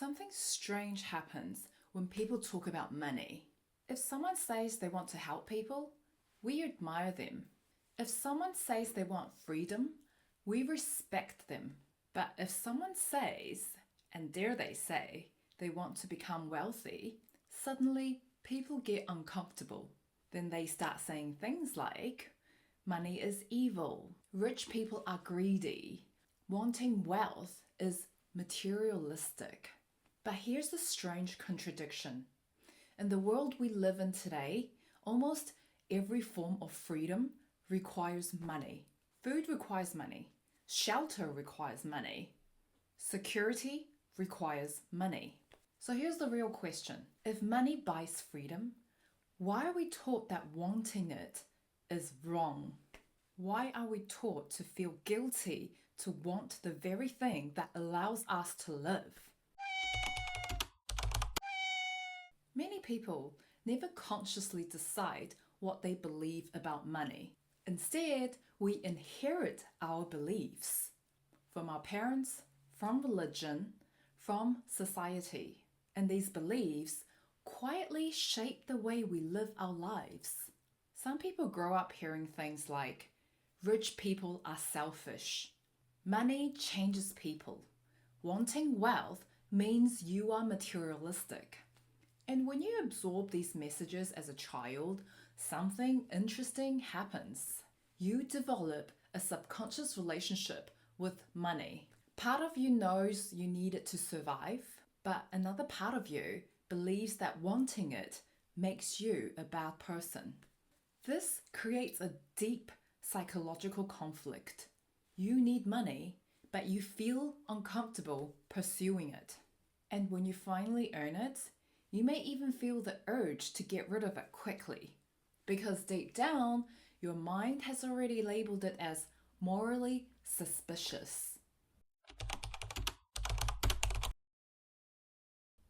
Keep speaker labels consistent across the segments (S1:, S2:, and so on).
S1: Something strange happens when people talk about money. If someone says they want to help people, we admire them. If someone says they want freedom, we respect them. But if someone says, and dare they say, they want to become wealthy, suddenly people get uncomfortable. Then they start saying things like, money is evil, rich people are greedy, wanting wealth is materialistic. But here's the strange contradiction. In the world we live in today, almost every form of freedom requires money. Food requires money. Shelter requires money. Security requires money. So here's the real question. If money buys freedom, why are we taught that wanting it is wrong? Why are we taught to feel guilty to want the very thing that allows us to live? Many people never consciously decide what they believe about money. Instead, we inherit our beliefs from our parents, from religion, from society. And these beliefs quietly shape the way we live our lives. Some people grow up hearing things like, rich people are selfish. Money changes people. Wanting wealth means you are materialistic. And when you absorb these messages as a child, something interesting happens. You develop a subconscious relationship with money. Part of you knows you need it to survive, but another part of you believes that wanting it makes you a bad person. This creates a deep psychological conflict. You need money, but you feel uncomfortable pursuing it. And when you finally earn it, you may even feel the urge to get rid of it quickly, because deep down, your mind has already labeled it as morally suspicious.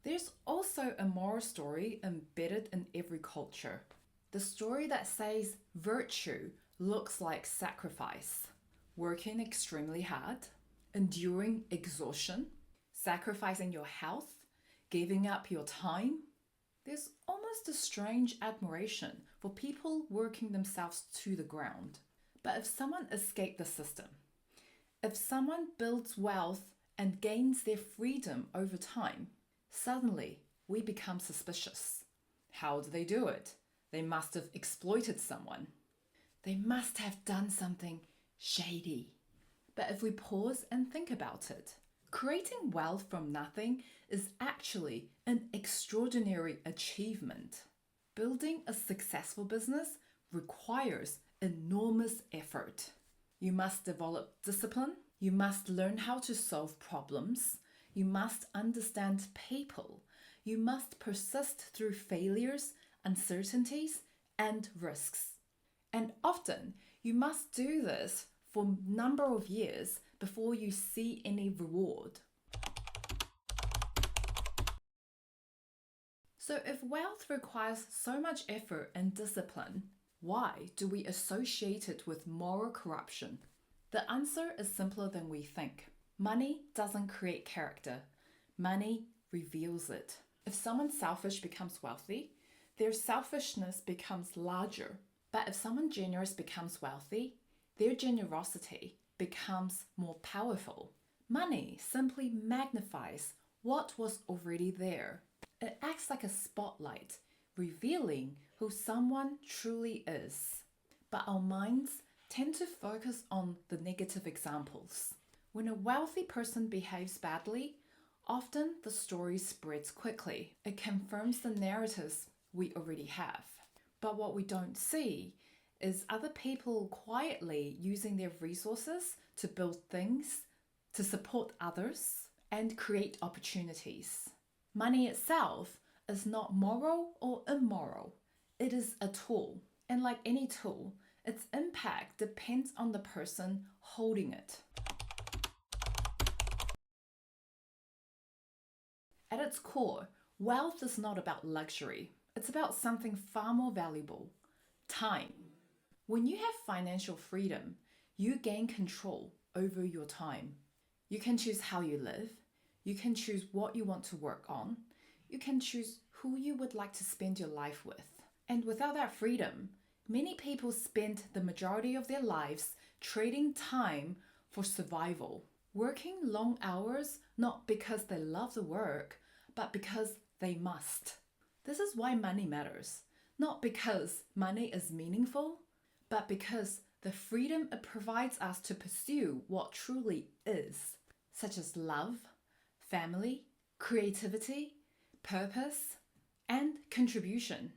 S1: There's also a moral story embedded in every culture. The story that says virtue looks like sacrifice, working extremely hard, enduring exhaustion, sacrificing your health, giving up your time. There's almost a strange admiration for people working themselves to the ground. But if someone escapes the system, if someone builds wealth and gains their freedom over time, suddenly we become suspicious. How do they do it? They must have exploited someone. They must have done something shady. But if we pause and think about it, creating wealth from nothing is actually an extraordinary achievement. Building a successful business requires enormous effort. You must develop discipline. You must learn how to solve problems. You must understand people. You must persist through failures, uncertainties, and risks. And often, you must do this for a number of years before you see any reward. So if wealth requires so much effort and discipline, why do we associate it with moral corruption? The answer is simpler than we think. Money doesn't create character. Money reveals it. If someone selfish becomes wealthy, their selfishness becomes larger. But if someone generous becomes wealthy, their generosity becomes more powerful. Money simply magnifies what was already there. It acts like a spotlight, revealing who someone truly is. But our minds tend to focus on the negative examples. When a wealthy person behaves badly, often the story spreads quickly. It confirms the narratives we already have. But what we don't see is other people quietly using their resources to build things, to support others, and create opportunities. Money itself is not moral or immoral. It is a tool. And like any tool, its impact depends on the person holding it. At its core, wealth is not about luxury. It's about something far more valuable: time. When you have financial freedom, you gain control over your time. You can choose how you live. You can choose what you want to work on. You can choose who you would like to spend your life with. And without that freedom, many people spend the majority of their lives trading time for survival, working long hours not because they love the work, but because they must. This is why money matters, not because money is meaningful, but because the freedom it provides us to pursue what truly is, such as love, family, creativity, purpose, and contribution.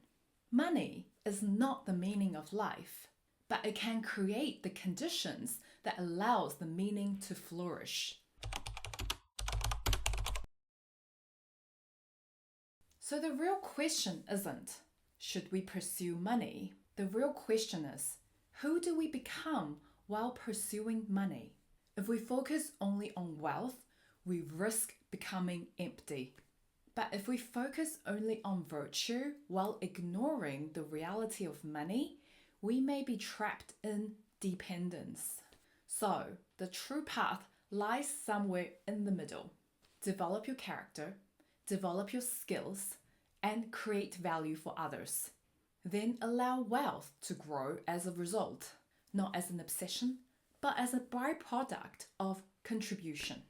S1: Money is not the meaning of life, but it can create the conditions that allows the meaning to flourish. So the real question isn't, should we pursue money? The real question is, who do we become while pursuing money? If we focus only on wealth, we risk becoming empty. But if we focus only on virtue while ignoring the reality of money, we may be trapped in dependence. So, the true path lies somewhere in the middle. Develop your character, develop your skills, and create value for others. Then allow wealth to grow as a result, not as an obsession, but as a byproduct of contribution.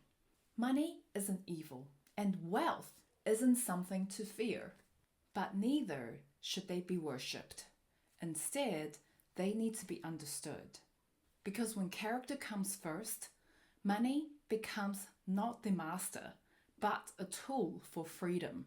S1: Money isn't evil, and wealth isn't something to fear, but neither should they be worshipped. Instead, they need to be understood. Because when character comes first, money becomes not the master, but a tool for freedom.